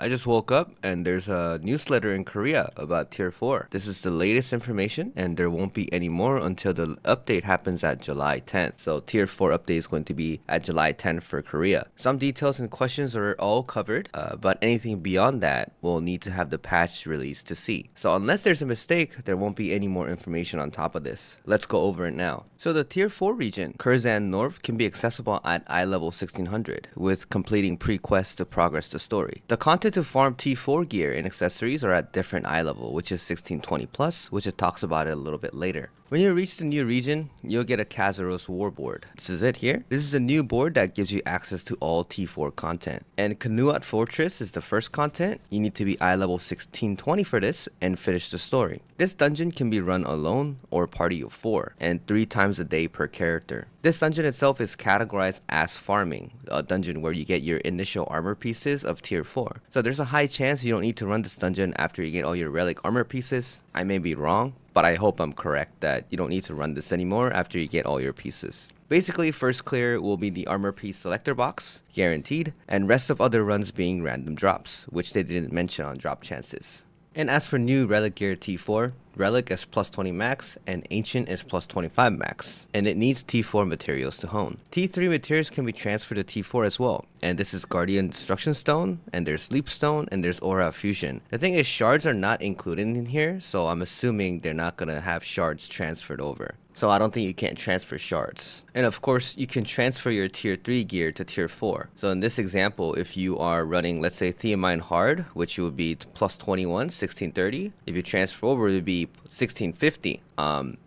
I just woke up and there's a newsletter in Korea about Tier 4. This is the latest information and there won't be any more until the update happens at July 10th. So Tier 4 update is going to be at July 10th for Korea. Some details and questions are all covered, but anything beyond that we'll need to have the patch released to see. So unless there's a mistake, there won't be any more information on top of this. Let's go over it now. So the Tier 4 region, Kurzan North, can be accessible at eye level 1600 with completing pre-quests to progress the story. The content to farm T4 gear and accessories are at different eye level, which is 1620 plus, which it talks about it a little bit later. When you reach the new region, you'll get a Kazuros war board. This is it here. This is a new board that gives you access to all T4 content. And Kanuat Fortress is the first content. You need to be eye level 1620 for this and finish the story. This dungeon can be run alone or party of 4 and 3 times a day per character. This dungeon itself is categorized as farming, a dungeon where you get your initial armor pieces of tier 4. So there's a high chance you don't need to run this dungeon after you get all your relic armor pieces. I may be wrong, but I hope I'm correct that you don't need to run this anymore after you get all your pieces. Basically, first clear will be the armor piece selector box, guaranteed, and rest of other runs being random drops, which they didn't mention on drop chances. And as for new relic gear T4, relic is plus 20 max and ancient is plus 25 max, and it needs T4 materials to hone. T3 materials can be transferred to T4 as well, and this is Guardian Destruction Stone, and there's Leap Stone, and there's Aura Fusion. The thing is, shards are not included in here, so I'm assuming they're not gonna have shards transferred over. So I don't think you can transfer shards. And of course, you can transfer your tier 3 gear to tier 4. So in this example, if you are running, let's say Theamine Hard, which would be plus 21, 1630. If you transfer over, it would be 1650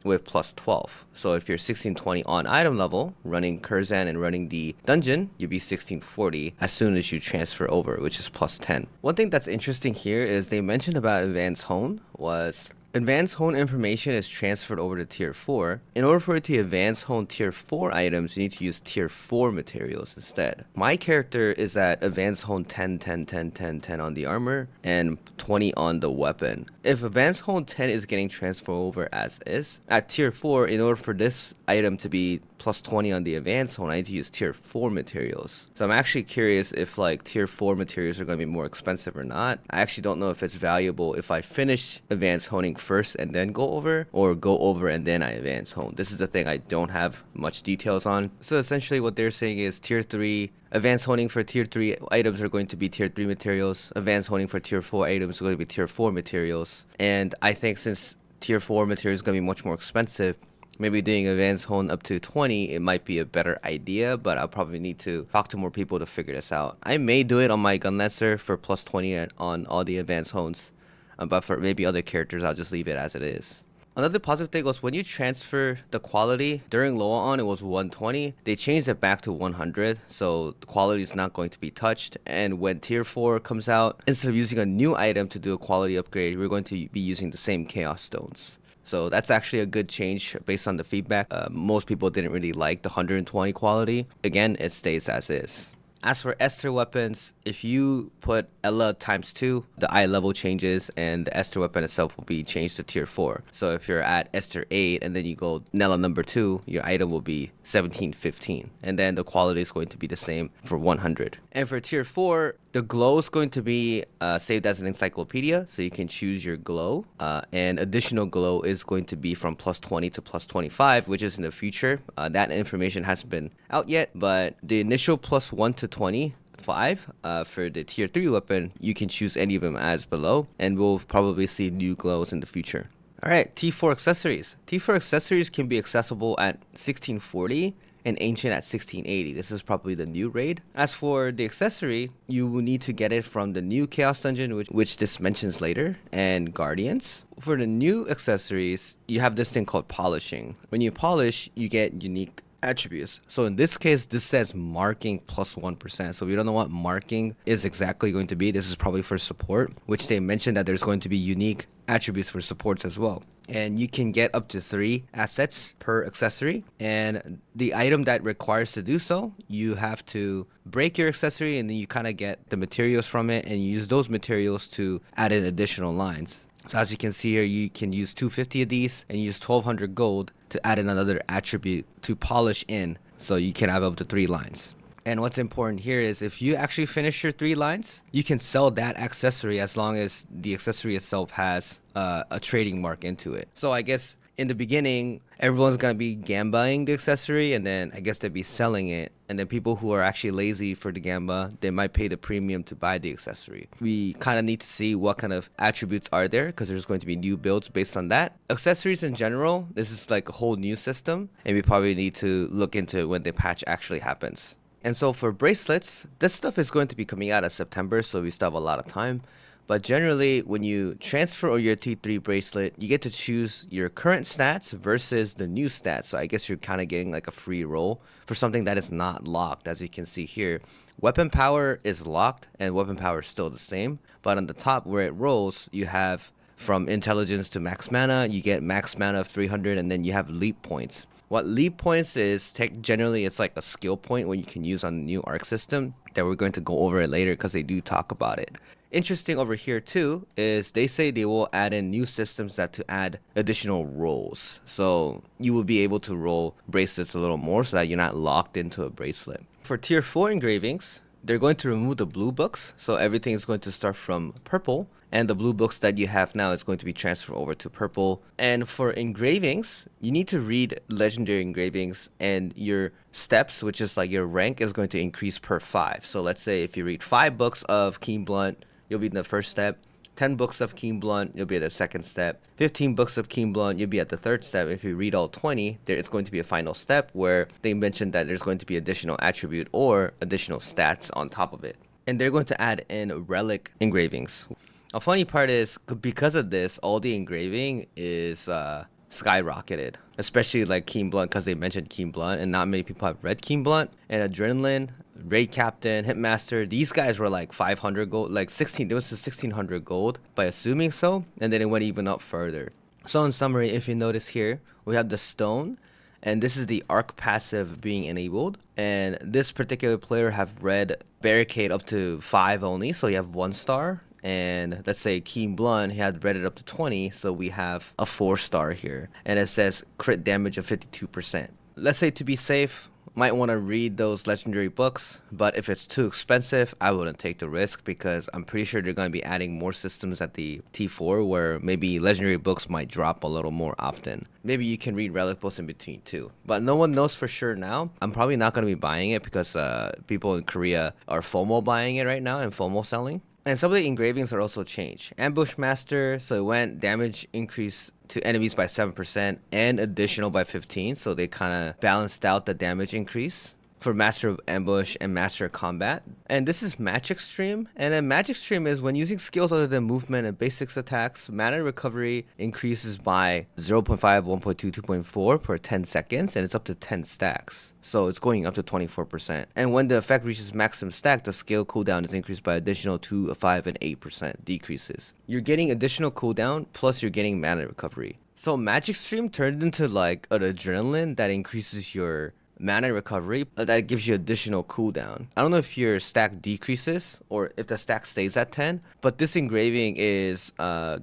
with plus 12. So if you're 1620 on item level, running Kurzan and running the dungeon, you'll be 1640 as soon as you transfer over, which is plus 10. One thing that's interesting here is they mentioned about Advanced Hone was Advanced Hone information is transferred over to Tier 4. In order for it to advance Hone Tier 4 items, you need to use Tier 4 materials instead. My character is at Advanced Hone 10, 10, 10, 10, 10 on the armor, and 20 on the weapon. If Advanced Hone 10 is getting transferred over as is, at Tier 4, in order for this item to be plus 20 on the Advanced Hone, I need to use Tier 4 materials. So I'm actually curious if like Tier 4 materials are going to be more expensive or not. I actually don't know if it's valuable if I finish Advanced Honing first and then go over, or go over and then I advance hone. This is the thing I don't have much details on. So essentially what they're saying is tier 3 advanced honing for tier 3 items are going to be tier 3 materials, advanced honing for tier 4 items are going to be tier 4 materials. And I think since tier 4 material is going to be much more expensive, maybe doing advanced hone up to 20, it might be a better idea, but I'll probably need to talk to more people to figure this out. I may do it on my Gunlancer for plus 20 on all the advanced hones. But for maybe other characters, I'll just leave it as it is. Another positive thing was when you transfer the quality, during Loa on it was 120, they changed it back to 100, so the quality is not going to be touched. And when tier 4 comes out, instead of using a new item to do a quality upgrade, we're going to be using the same chaos stones. So that's actually a good change based on the feedback. Most people didn't really like the 120 quality. Again, it stays as is. As for Esther weapons, if you put Ella times 2, the eye level changes and the Esther weapon itself will be changed to tier 4. So if you're at Esther 8 and then you go Nella number 2, your item will be 1715. And then the quality is going to be the same for 100. And for tier 4, the glow is going to be saved as an encyclopedia, so you can choose your glow. And additional glow is going to be from plus 20 to plus 25, which is in the future. That information hasn't been out yet, but the initial plus 1 to 25 for the tier 3 weapon, you can choose any of them as below, and we'll probably see new glows in the future. Alright, T4 accessories. T4 accessories can be accessible at 1640 and ancient at 1680. This is probably the new raid. As for the accessory, you will need to get it from the new chaos dungeon, which this mentions later, and guardians. For the new accessories, you have this thing called polishing. When you polish, you get unique attributes. So in this case, this says marking plus 1%. So we don't know what marking is exactly going to be. This is probably for support, which they mentioned that there's going to be unique attributes for supports as well. And you can get up to 3 assets per accessory, and the item that requires to do so, you have to break your accessory and then you kind of get the materials from it and you use those materials to add in additional lines. So as you can see here, you can use 250 of these and use 1200 gold to add in another attribute to polish in, so you can have up to 3 lines. And what's important here is if you actually finish your 3 lines, you can sell that accessory as long as the accessory itself has a trading mark into it. So I guess in the beginning, everyone's going to be gambaing the accessory, and then I guess they'd be selling it. And then people who are actually lazy for the gamba, they might pay the premium to buy the accessory. We kind of need to see what kind of attributes are there, because there's going to be new builds based on that. Accessories in general, this is like a whole new system, and we probably need to look into it when the patch actually happens. And so for bracelets, this stuff is going to be coming out in September, so we still have a lot of time. But generally, when you transfer your T3 bracelet, you get to choose your current stats versus the new stats. So I guess you're kind of getting like a free roll for something that is not locked, as you can see here. Weapon power is locked, and weapon power is still the same. But on the top where it rolls, you have from intelligence to max mana, you get max mana of 300, and then you have leap points. What leap points is, generally it's like a skill point when you can use on the new arc system that we're going to go over it later because they do talk about it. Interesting over here too is they say they will add in new systems that to add additional rolls. So you will be able to roll bracelets a little more so that you're not locked into a bracelet. For tier 4 engravings, they're going to remove the blue books. So everything is going to start from purple, and the blue books that you have now is going to be transferred over to purple. And for engravings, you need to read legendary engravings, and your steps, which is like your rank, is going to increase per 5. So let's say if you read 5 books of Keen Blunt, you'll be in the first step. 10 books of Keen Blunt, you'll be at the second step. 15 books of Keen Blunt, you'll be at the third step. If you read all 20, there is going to be a final step where they mentioned that there's going to be additional attribute or additional stats on top of it. And they're going to add in relic engravings. A funny part is, because of this, all the engraving is skyrocketed, especially like Keen Blunt, because they mentioned Keen Blunt and not many people have read Keen Blunt. And Adrenaline, Raid Captain, Hitmaster, these guys were like 500 gold, like 16, it was to 1600 gold by assuming so, and then it went even up further. So in summary, if you notice here, we have the stone, and this is the arc passive being enabled, and this particular player have read barricade up to 5 only, so you have 1 star. And let's say Keen Blunt, he had read it up to 20, so we have a 4-star here, and it says crit damage of 52%. Let's say to be safe, might want to read those legendary books, but if it's too expensive, I wouldn't take the risk, because I'm pretty sure they're going to be adding more systems at the T4 where maybe legendary books might drop a little more often. Maybe you can read relic books in between too, but no one knows for sure now. I'm probably not going to be buying it because people in Korea are FOMO buying it right now and FOMO selling. And some of the engravings are also changed. Ambush Master, so it went damage increase to enemies by 7% and additional by 15, so they kind of balanced out the damage increase for Master of Ambush and Master of Combat. And this is Magic Stream, and then Magic Stream is when using skills other than movement and basics attacks, mana recovery increases by 0.5, 1.2, 2.4 per 10 seconds, and it's up to 10 stacks. So it's going up to 24%. And when the effect reaches maximum stack, the skill cooldown is increased by additional 2, 5, and 8% decreases. You're getting additional cooldown, plus you're getting mana recovery. So Magic Stream turned into like an adrenaline that increases your mana recovery, that gives you additional cooldown. I don't know if your stack decreases or if the stack stays at 10, but this engraving is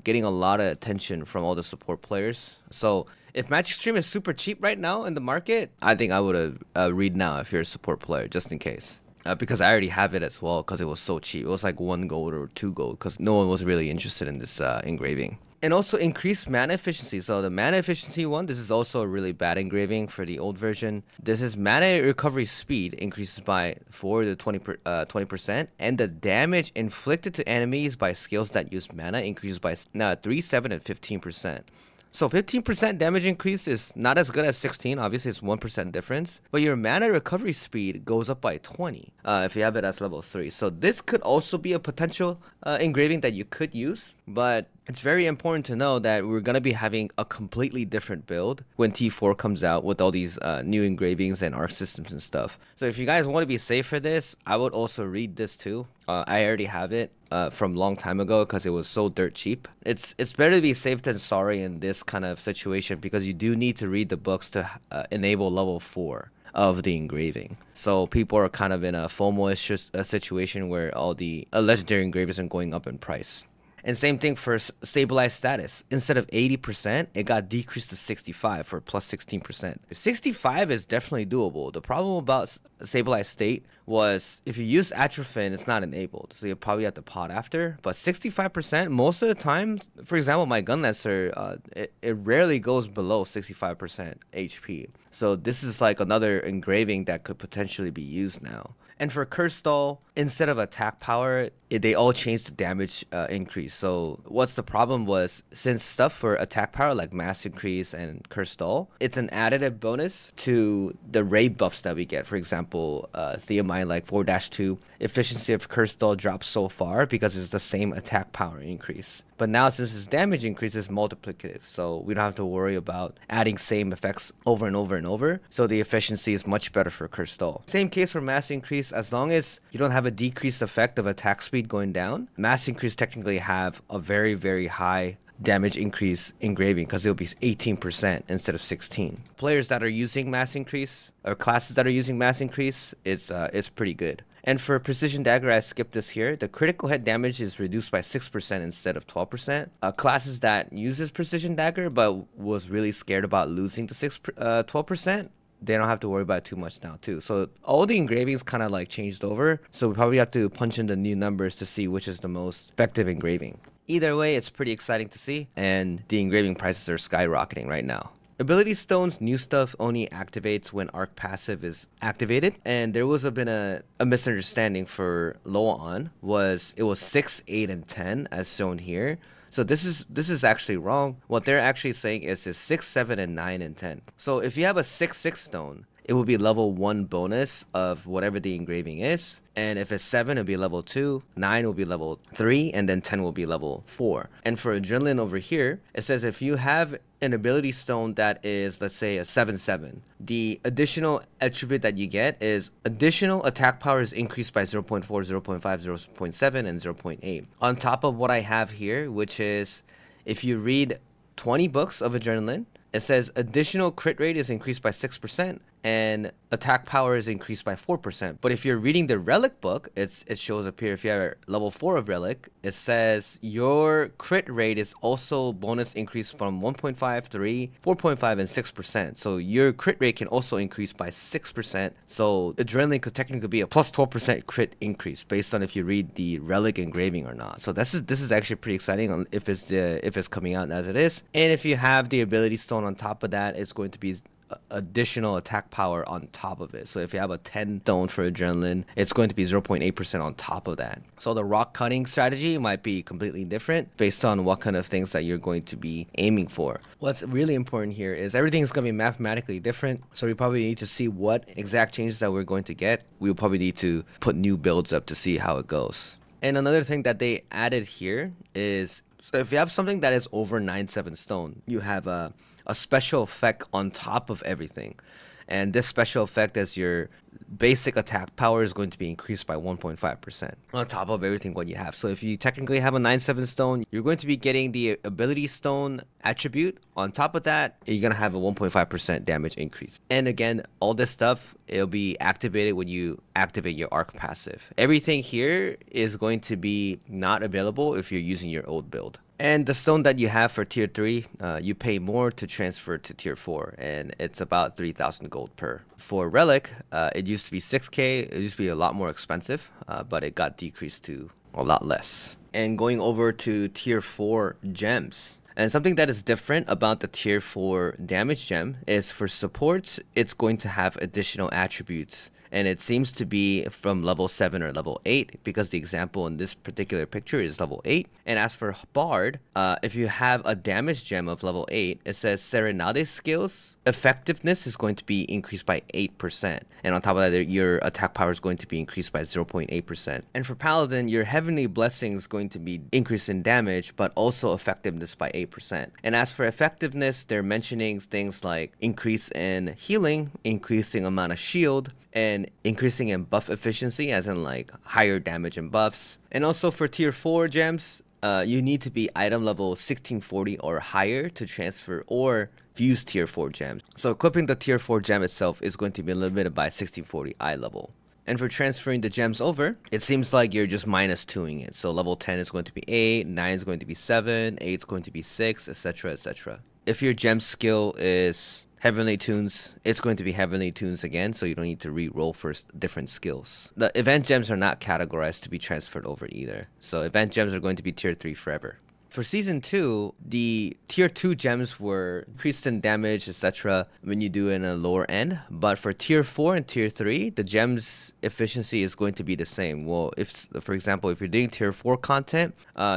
getting a lot of attention from all the support players. So if Magic Stream is super cheap right now in the market, I think I would read now if you're a support player, just in case. Because I already have it as well, because it was so cheap. It was like 1 gold or 2 gold, because no one was really interested in this engraving. And also increased mana efficiency. So the mana efficiency one, this is also a really bad engraving for the old version. This is mana recovery speed increases by 4 to 20%, and the damage inflicted to enemies by skills that use mana increases by 3, 7, and 15%. So 15% damage increase is not as good as 16, obviously it's 1% difference, but your mana recovery speed goes up by 20 if you have it as level 3. So this could also be a potential engraving that you could use, but it's very important to know that we're going to be having a completely different build when T4 comes out with all these new engravings and arc systems and stuff. So if you guys want to be safe for this, I would also read this too. I already have it from a long time ago because it was so dirt cheap. It's better to be safe than sorry in this kind of situation, because you do need to read the books to enable level 4 of the engraving. So people are kind of in a FOMO-ish situation where all the legendary engravings are going up in price. And same thing for stabilized status. Instead of 80%, it got decreased to 65 for plus 16%. 65 is definitely doable. The problem about stabilized state was if you use atropine, it's not enabled. So you probably have to pod after. But 65%, most of the time, for example, my gun lancer, it rarely goes below 65% HP. So this is like another engraving that could potentially be used now. And for curse stall, instead of attack power, they all changed to damage increase. So what's the problem was, since stuff for attack power like mass increase and curse stall, it's an additive bonus to the raid buffs that we get. For example, Theomine like 4-2, efficiency of curse stall drops so far because it's the same attack power increase. But now since its damage increase is multiplicative, so we don't have to worry about adding same effects over and over and over. So the efficiency is much better for curse stall. Same case for mass increase. As long as you don't have a decreased effect of attack speed going down, mass increase technically have a very, very high damage increase engraving because it'll be 18% instead of 16. Players that are using mass increase or classes that are using mass increase, it's pretty good. And for precision dagger, I skipped this here. The critical hit damage is reduced by 6% instead of 12%. Classes that uses precision dagger but was really scared about losing the 12%, they don't have to worry about it too much now too. So all the engravings kind of like changed over. So we probably have to punch in the new numbers to see which is the most effective engraving. Either way, it's pretty exciting to see, and the engraving prices are skyrocketing right now. Ability stones, new stuff only activates when arc passive is activated, and there was been a misunderstanding for Loa-On. It was 6, 8, and 10 as shown here. So this is actually wrong. What they're actually saying is 6, 7, and 9, and 10. So if you have a 6, 6 stone, it will be level 1 bonus of whatever the engraving is. And if it's 7, it'll be level 2, 9 will be level 3, and then 10 will be level 4. And for Adrenaline over here, it says if you have an ability stone that is, let's say, a 7-7, the additional attribute that you get is additional attack power is increased by 0.4, 0.5, 0.7, and 0.8. On top of what I have here, which is if you read 20 books of Adrenaline, it says additional crit rate is increased by 6% and attack power is increased by 4%. But if you're reading the Relic book, it shows up here. If you have level 4 of Relic, it says your crit rate is also bonus increase from 1.5, 3, 4.5, and 6%. So your crit rate can also increase by 6%. So Adrenaline could technically be a plus 12% crit increase based on if you read the Relic engraving or not. So this is actually pretty exciting if it's coming out as it is. And if you have the ability stone on top of that, it's going to be additional attack power on top of it. So if you have a 10 stone for Adrenaline, it's going to be 0.8% on top of that. So the rock cutting strategy might be completely different based on what kind of things that you're going to be aiming for. What's really important here is everything is going to be mathematically different. So we probably need to see what exact changes that we're going to get. We'll probably need to put new builds up to see how it goes. And another thing that they added here is, so if you have something that is over 9-7 stone, you have a special effect on top of everything. And this special effect as your basic attack power is going to be increased by 1.5% on top of everything what you have. So if you technically have a 9-7 stone, you're going to be getting the ability stone attribute. On top of that, you're going to have a 1.5% damage increase. And again, all this stuff, it'll be activated when you activate your arc passive. Everything here is going to be not available if you're using your old build. And the stone that you have for tier 3, you pay more to transfer to tier 4, and it's about 3,000 gold per. For Relic, it used to be 6k, it used to be a lot more expensive, but it got decreased to a lot less. And going over to tier 4 gems. And something that is different about the tier 4 damage gem is for supports, it's going to have additional attributes. And it seems to be from level 7 or level 8 because the example in this particular picture is level 8. And as for Bard, if you have a damage gem of level 8, it says Serenade skills effectiveness is going to be increased by 8%. And on top of that, your attack power is going to be increased by 0.8%. And for Paladin, your Heavenly Blessing is going to be increased in damage, but also effectiveness by 8%. And as for effectiveness, they're mentioning things like increase in healing, increasing amount of shield, and increasing in buff efficiency, as in like higher damage and buffs. And also for tier 4 gems, you need to be item level 1640 or higher to transfer or fuse tier 4 gems. So equipping the tier 4 gem itself is going to be limited by 1640 eye level. And for transferring the gems over, it seems like you're just minus 2ing it. So level 10 is going to be 8, 9 is going to be 7, 8 is going to be 6, etc, etc. If your gem skill is Heavenly Tunes, it's going to be Heavenly Tunes again, so you don't need to re-roll for different skills. The event gems are not categorized to be transferred over either. So event gems are going to be tier 3 forever. For Season 2, the Tier 2 gems were increased in damage, etc. when you do it in a lower end. But for Tier 4 and Tier 3, the gems efficiency is going to be the same. Well, if, for example, if you're doing Tier 4 content,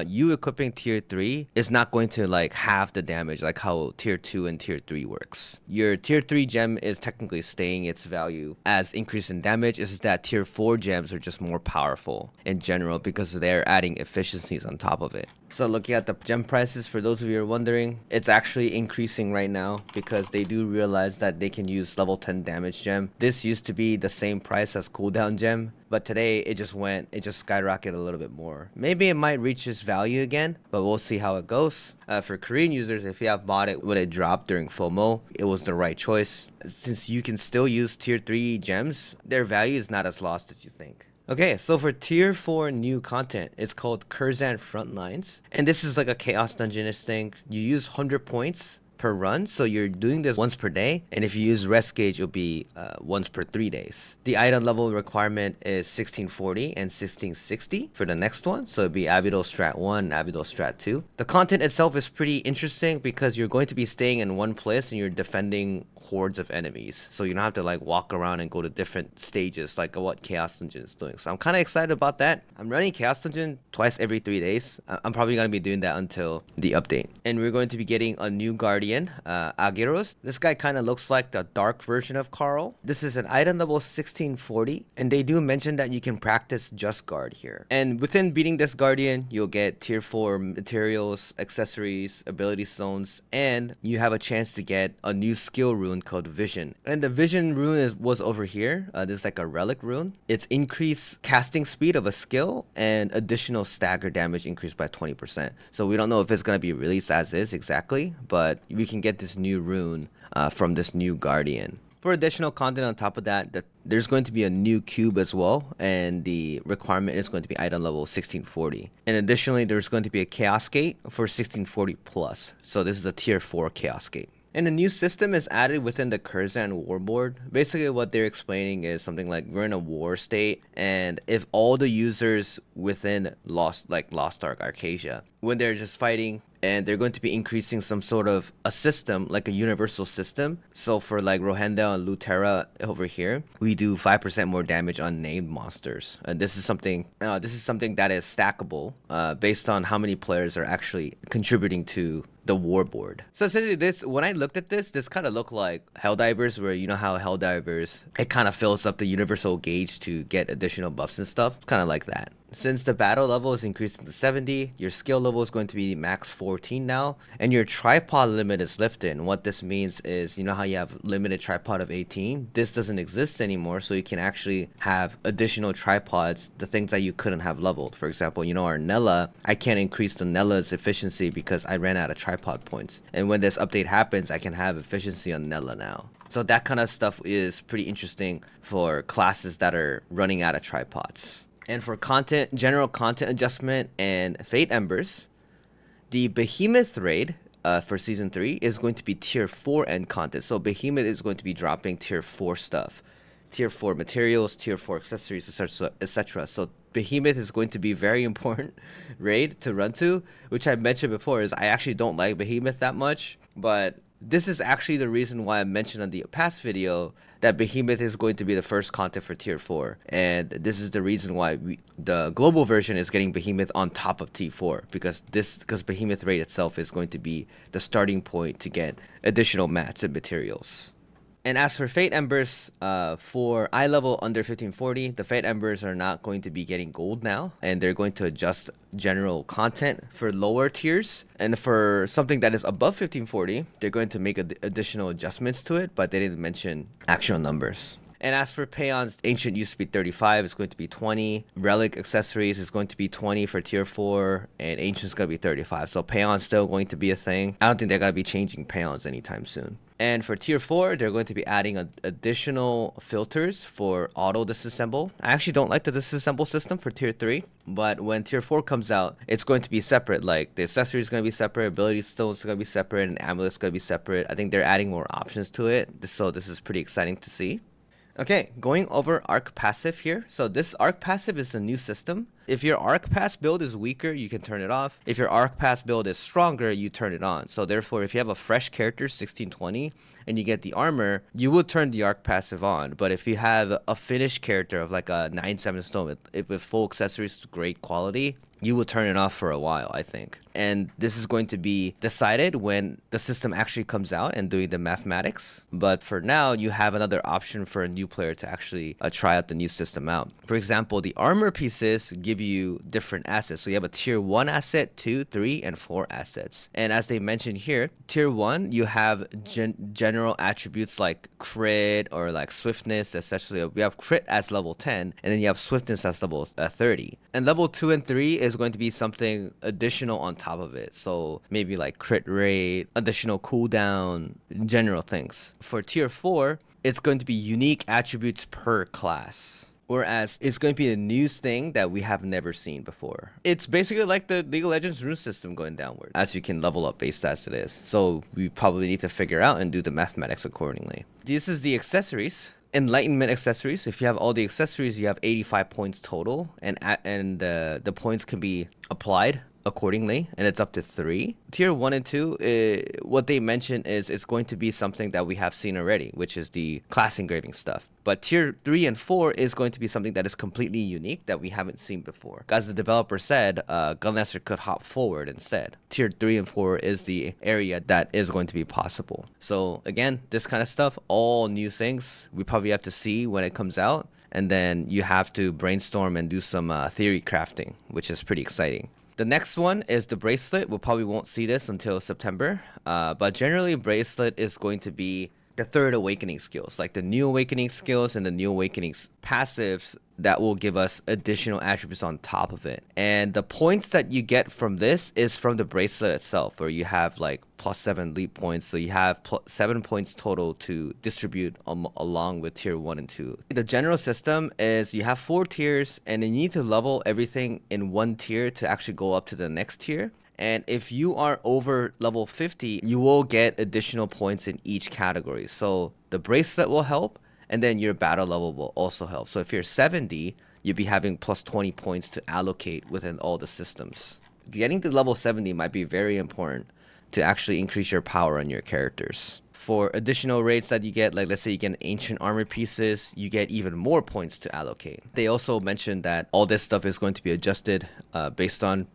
you equipping Tier 3 is not going to like halve the damage like how Tier 2 and Tier 3 works. Your Tier 3 gem is technically staying its value as increase in damage. It's just that Tier 4 gems are just more powerful in general because they're adding efficiencies on top of it. So looking at the gem prices, for those of you who are wondering, it's actually increasing right now because they do realize that they can use level 10 damage gem. This used to be the same price as cooldown gem, but today it just skyrocketed a little bit more. Maybe it might reach its value again, but we'll see how it goes. For Korean users, if you have bought it when it dropped during FOMO, it was the right choice. Since you can still use tier 3 gems, their value is not as lost as you think. Okay, so for tier 4 new content, it's called Curzan Frontlines. And this is like a chaos dungeonist thing. You use 100 points per run, so you're doing this once per day, and if you use rest gauge, it'll be once per 3 days. The item level requirement is 1640 and 1660 for the next one, so it'll be Avidal Strat 1, Avidal Strat 2. The content itself is pretty interesting because you're going to be staying in one place and you're defending hordes of enemies, so you don't have to like walk around and go to different stages like what Chaos Dungeon is doing. So I'm kind of excited about that. I'm running Chaos Dungeon twice every 3 days. I'm probably going to be doing that until the update. And we're going to be getting a new Guardian, Agiros. This guy kind of looks like the dark version of Carl. This is an item level 1640, and they do mention that you can practice Just Guard here. And within beating this Guardian, you'll get tier 4 materials, accessories, ability zones, and you have a chance to get a new skill rune called Vision. And the Vision rune was over here. This is like a relic rune. It's increased casting speed of a skill and additional stagger damage increased by 20%. So we don't know if it's going to be released as is exactly, but we can get this new rune from this new Guardian. For additional content on top of that, there's going to be a new cube as well, and the requirement is going to be item level 1640. And additionally, there's going to be a Chaos Gate for 1640 plus. So this is a tier 4 Chaos Gate. And a new system is added within the Curzan warboard. Basically what they're explaining is something like we're in a war state, and if all the users within Lost Ark Arcadia, when they're just fighting, and they're going to be increasing some sort of a system, like a universal system. So for like Rohenda and Lutera over here, we do 5% more damage on named monsters. And this is something that is stackable based on how many players are actually contributing to the warboard. So essentially when I looked at this kind of looked like Helldivers, where you know how Helldivers, it kind of fills up the universal gauge to get additional buffs and stuff. It's kind of like that. Since the battle level is increasing to 70, your skill level is going to be max 14 now, and your tripod limit is lifted. And what this means is, you know how you have limited tripod of 18? This doesn't exist anymore, so you can actually have additional tripods, the things that you couldn't have leveled. For example, you know our Nella, I can't increase the Nella's efficiency because I ran out of tripod points. And when this update happens, I can have efficiency on Nella now. So that kind of stuff is pretty interesting for classes that are running out of tripods. And for content, general content adjustment and Fate Embers, the Behemoth raid for Season 3 is going to be Tier 4 end content. So Behemoth is going to be dropping Tier 4 stuff. Tier 4 materials, Tier 4 accessories, etc. So Behemoth is going to be very important raid to run to, which I mentioned before is I actually don't like Behemoth that much. But this is actually the reason why I mentioned on the past video that Behemoth is going to be the first content for Tier 4. And this is the reason why the global version is getting Behemoth on top of T4. Because Behemoth raid itself is going to be the starting point to get additional mats and materials. And as for Fate Embers, for eye level under 1540, the Fate Embers are not going to be getting gold now, and they're going to adjust general content for lower tiers. And for something that is above 1540, they're going to make additional adjustments to it, but they didn't mention actual numbers. And as for Paeons, Ancient used to be 35, it's going to be 20. Relic accessories is going to be 20 for tier 4, and Ancient's going to be 35. So Paeon's still going to be a thing. I don't think they're going to be changing Paeons anytime soon. And for tier 4, they're going to be adding additional filters for auto-disassemble. I actually don't like the disassemble system for tier 3, but when tier 4 comes out, it's going to be separate. Like the accessory is going to be separate, ability stones are going to be separate, and amulet's going to be separate. I think they're adding more options to it, so this is pretty exciting to see. Okay, going over arc passive here. So this arc passive is a new system. If your arc pass build is weaker, you can turn it off. If your arc pass build is stronger, you turn it on. So therefore, if you have a fresh character 1620 and you get the armor, you will turn the arc passive on. But if you have a finished character of like a 9/7 stone with full accessories to great quality, you will turn it off for a while, I think. And this is going to be decided when the system actually comes out and doing the mathematics. But for now, you have another option for a new player to actually try out the new system out. For example, the armor pieces give you different assets. So you have a tier 1 asset, 2, 3, and 4 assets. And as they mentioned here, tier 1, you have general attributes like crit or like swiftness, essentially. We have crit as level 10, and then you have swiftness as level 30. And level 2 and 3 is going to be something additional on top of it. So maybe like crit rate, additional cooldown, general things. For tier 4, it's going to be unique attributes per class. Whereas it's going to be a new thing that we have never seen before. It's basically like the League of Legends rune system going downward, as you can level up based as it is. So we probably need to figure out and do the mathematics accordingly. This is the accessories. Enlightenment accessories. If you have all the accessories, you have 85 points total, and the points can be applied accordingly, and it's up to 3. Tier 1 and 2, what they mentioned is it's going to be something that we have seen already, which is the class engraving stuff. But tier 3 and 4 is going to be something that is completely unique that we haven't seen before. As the developer said, Gunmaster could hop forward instead. Tier 3 and 4 is the area that is going to be possible. So again, this kind of stuff, all new things. We probably have to see when it comes out, and then you have to brainstorm and do some theory crafting, which is pretty exciting. The next one is the Bracelet. We probably won't see this until September, but generally Bracelet is going to be the third awakening skills, like the new awakening skills and the new awakening passives that will give us additional attributes on top of it. And the points that you get from this is from the Bracelet itself, where you have like +7 leap points. So you have 7 points total to distribute along with tier 1 and 2. The general system is you have 4 tiers, and you need to level everything in one tier to actually go up to the next tier. And if you are over level 50, you will get additional points in each category. So the Bracelet will help, and then your battle level will also help. So if you're 70, you'll be having +20 points to allocate within all the systems. Getting to level 70 might be very important to actually increase your power on your characters. For additional rates that you get, like let's say you get ancient armor pieces, you get even more points to allocate. They also mentioned that all this stuff is going to be adjusted based on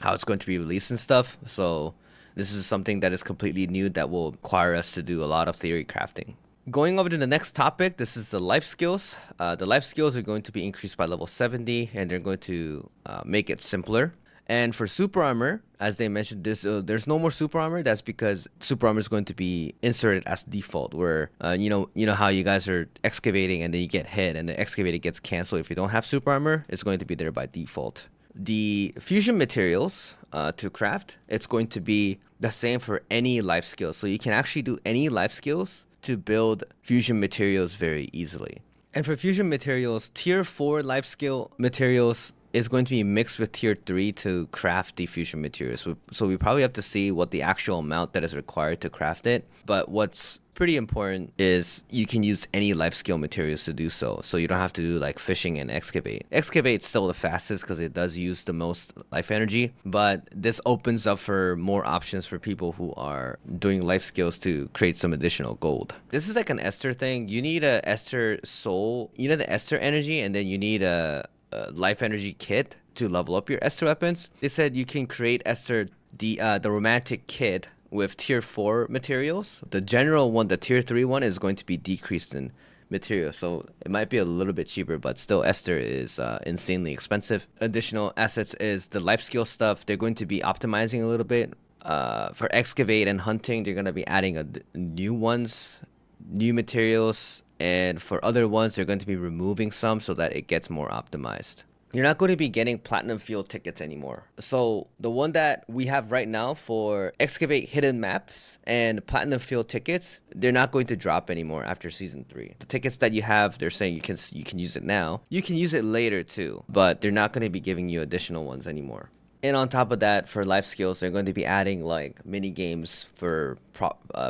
how it's going to be released and stuff. So this is something that is completely new that will require us to do a lot of theory crafting. Going over to the next topic, this is the life skills. The life skills are going to be increased by level 70, and they're going to make it simpler. And for super armor, as they mentioned, there's no more super armor. That's because super armor is going to be inserted as default, where you know how you guys are excavating and then you get hit and the excavator gets canceled. If you don't have super armor, it's going to be there by default. The fusion materials to craft, it's going to be the same for any life skill. So you can actually do any life skills to build fusion materials very easily. And for fusion materials, tier 4 life skill materials is going to be mixed with tier 3 to craft the fusion materials. So we probably have to see what the actual amount that is required to craft it. But what's pretty important is you can use any life skill materials to do so. So you don't have to do like fishing and excavate. Excavate's still the fastest because it does use the most life energy. But this opens up for more options for people who are doing life skills to create some additional gold. This is like an Esther thing. You need a Esther soul. You need the Esther energy, and then you need a life energy kit to level up your Esther weapons. They said you can create Esther the romantic kit with tier 4 materials. The general one, the tier 3 one, is going to be decreased in material, so it might be a little bit cheaper, but still Esther is insanely expensive. Additional assets is the life skill stuff. They're going to be optimizing a little bit. For excavate and hunting, they're going to be adding new ones, new materials, and for other ones they're going to be removing some so that it gets more optimized. you're not going to be getting platinum field tickets anymore. So the one that we have right now for excavate hidden maps and platinum field tickets, they're not going to drop anymore after season 3. The tickets that you have, they're saying you can use it now. You can use it later too, but they're not going to be giving you additional ones anymore. And on top of that, for life skills, they're going to be adding like mini games for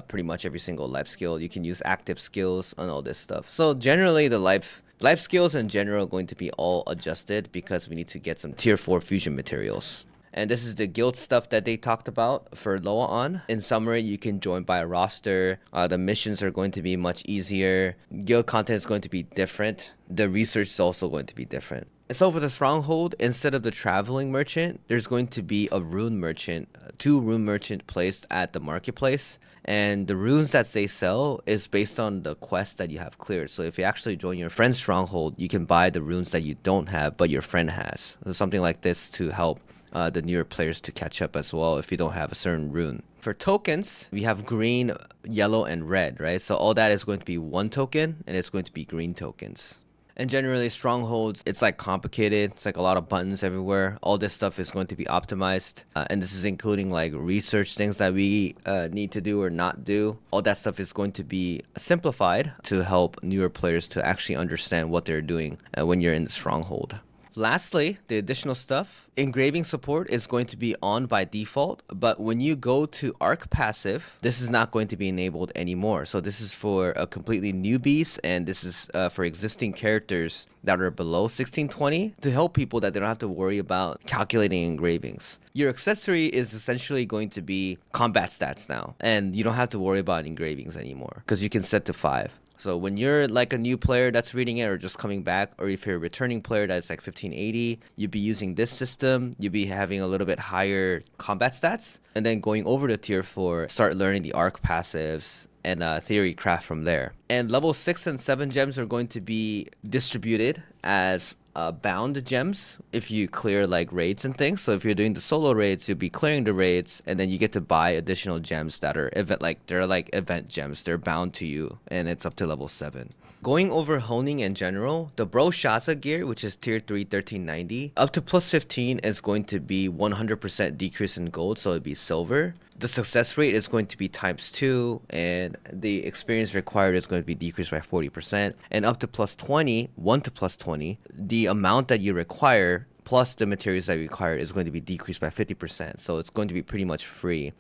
pretty much every single life skill. You can use active skills and all this stuff. So generally, the life skills in general are going to be all adjusted because we need to get some tier 4 fusion materials. And this is the guild stuff that they talked about for Loa on. In summary, you can join by a roster. The missions are going to be much easier. Guild content is going to be different. The research is also going to be different. So for the Stronghold, instead of the traveling merchant, there's going to be a rune merchant, 2 rune merchant placed at the marketplace. And the runes that they sell is based on the quest that you have cleared. So if you actually join your friend's Stronghold, you can buy the runes that you don't have, but your friend has. So something like this to help the newer players to catch up as well if you don't have a certain rune. For tokens, we have green, yellow, and red, right? So all that is going to be 1 token, and it's going to be green tokens. And generally, Strongholds, it's like complicated. It's like a lot of buttons everywhere. All this stuff is going to be optimized. And this is including like research things that we need to do or not do. All that stuff is going to be simplified to help newer players to actually understand what they're doing when you're in the Stronghold. Lastly, the additional stuff, engraving support is going to be on by default, but when you go to Arc passive, this is not going to be enabled anymore. So this is for a completely newbies, and this is for existing characters that are below 1620 to help people that they don't have to worry about calculating engravings. Your accessory is essentially going to be combat stats now, and you don't have to worry about engravings anymore because you can set to 5. So when you're like a new player that's reading it or just coming back, or if you're a returning player that's like 1580, you'd be using this system, you'd be having a little bit higher combat stats, and then going over to tier 4, start learning the arc passives and theory craft from there. And level 6 and 7 gems are going to be distributed as bound gems if you clear like raids and things. So if you're doing the solo raids, you'll be clearing the raids, and then you get to buy additional gems that are event gems. They're bound to you, and it's up to level 7. Going over honing in general, the Bracelet gear, which is tier 3 1390, up to plus 15 is going to be 100% decrease in gold, so it'd be silver. The success rate is going to be ×2, and the experience required is going to be decreased by 40%. And up to plus 20, 1 to plus 20, the amount that you require plus the materials that you require is going to be decreased by 50%. So it's going to be pretty much free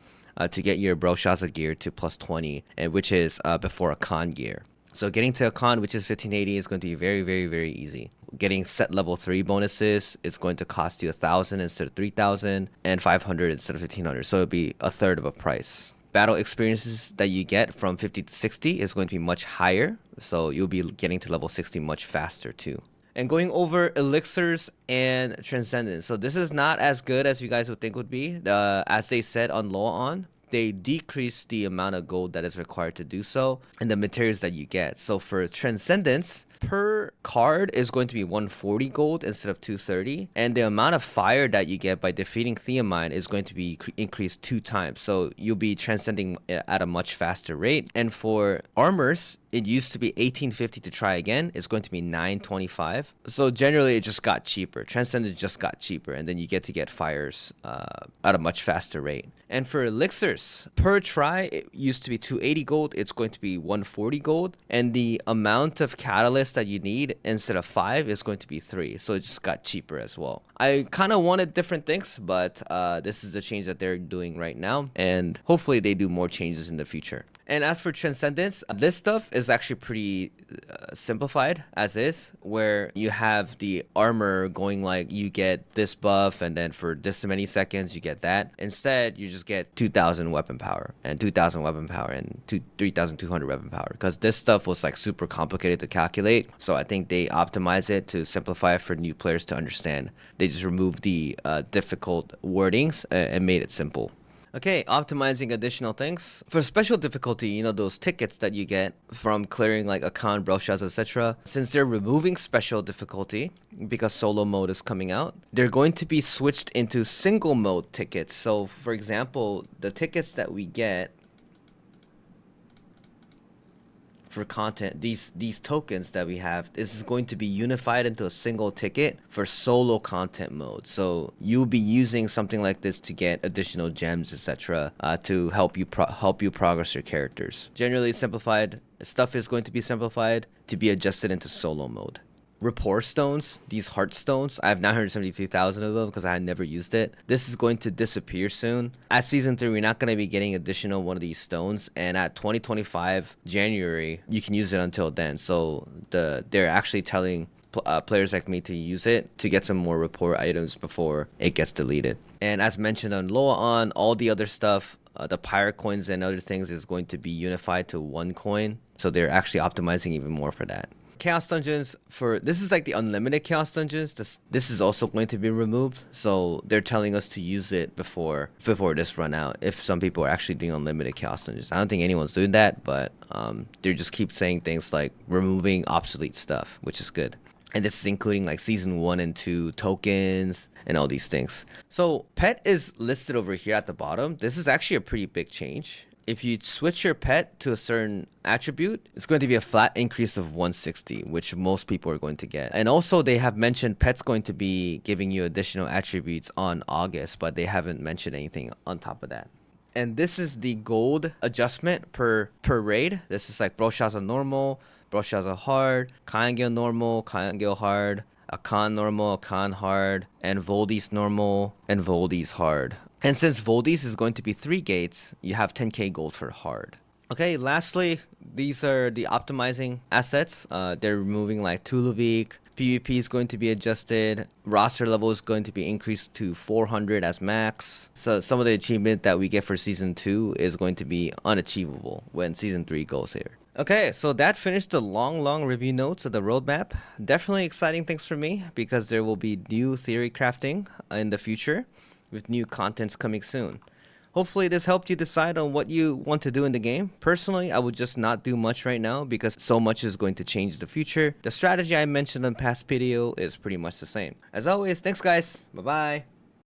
to get your Bracelet gear to plus 20, and which is before a con gear. So getting to a con, which is 1580, is going to be very, very, very easy. Getting set level 3 bonuses is going to cost you 1,000 instead of 3,000, and 500 instead of 1,500. So it'll be a third of a price. Battle experiences that you get from 50 to 60 is going to be much higher. So you'll be getting to level 60 much faster too. And going over elixirs and transcendence. So this is not as good as you guys would think would be. As they said on Loa, they decrease the amount of gold that is required to do so and the materials that you get. So for transcendence, per card is going to be 140 gold instead of 230, and the amount of fire that you get by defeating Theomine is going to be increased 2 times, so you'll be transcending at a much faster rate. And for armors, it used to be 1850 to try again. It's going to be 925. So generally, it just got cheaper. Transcendence just got cheaper, and then you get to get fires at a much faster rate. And for elixirs, per try, it used to be 280 gold. It's going to be 140 gold, and the amount of catalyst that you need instead of 5 is going to be 3. So it just got cheaper as well. I kind of wanted different things, but this is the change that they're doing right now, and hopefully they do more changes in the future. And as for transcendence, this stuff is actually pretty simplified as is, where you have the armor going like you get this buff, and then for this many seconds you get that. Instead, you just get 2,000 weapon power and 2,000 weapon power and 3,200 weapon power, because this stuff was like super complicated to calculate. So I think they optimize it to simplify it for new players to understand. They just removed the difficult wordings and made it simple. Okay, optimizing additional things. For special difficulty, you know, those tickets that you get from clearing like a con, brochures, etc. Since they're removing special difficulty because solo mode is coming out, they're going to be switched into single mode tickets. So for example, the tickets that we get for content, these tokens that we have, this is going to be unified into a single ticket for solo content mode. So you'll be using something like this to get additional gems, etc., to help you progress your characters. Generally simplified stuff is going to be simplified to be adjusted into solo mode. Rapport stones, these heart stones, I have 972,000 of them because I had never used it. This is going to disappear soon. At season 3, we're not going to be getting additional one of these stones, and at 2025 January, you can use it until then. So they're actually telling players like me to use it to get some more rapport items before it gets deleted. And as mentioned on Loa, all the other stuff, the pirate coins and other things is going to be unified to one coin. So they're actually optimizing even more for that. Chaos dungeons, this is like the unlimited chaos dungeons. This is also going to be removed, so they're telling us to use it before this run out, if some people are actually doing unlimited chaos dungeons. I don't think anyone's doing that, but they just keep saying things like removing obsolete stuff, which is good. And this is including like season 1 and 2 tokens and all these things. So pet is listed over here at the bottom. This is actually a pretty big change. If you switch your pet to a certain attribute, it's going to be a flat increase of 160, which most people are going to get. And also they have mentioned pet's going to be giving you additional attributes on August, but they haven't mentioned anything on top of that. And this is the gold adjustment per raid. This is like Broshaza normal, Broshaza hard, Kaingyo normal, Kaingyo hard, Akan normal, Akan hard, and Voldy's normal, and Voldy's hard. And since Voldy's is going to be 3 gates, you have 10k gold for hard. Okay, lastly, these are the optimizing assets. They're removing like Tuluvik, PvP is going to be adjusted, roster level is going to be increased to 400 as max. So some of the achievement that we get for season 2 is going to be unachievable when season 3 goes here. Okay, so that finished the long review notes of the roadmap. Definitely exciting things for me because there will be new theory crafting in the future, with new contents coming soon. Hopefully this helped you decide on what you want to do in the game. Personally, I would just not do much right now because so much is going to change in the future. The strategy I mentioned in the past video is pretty much the same. As always, thanks guys. Bye bye.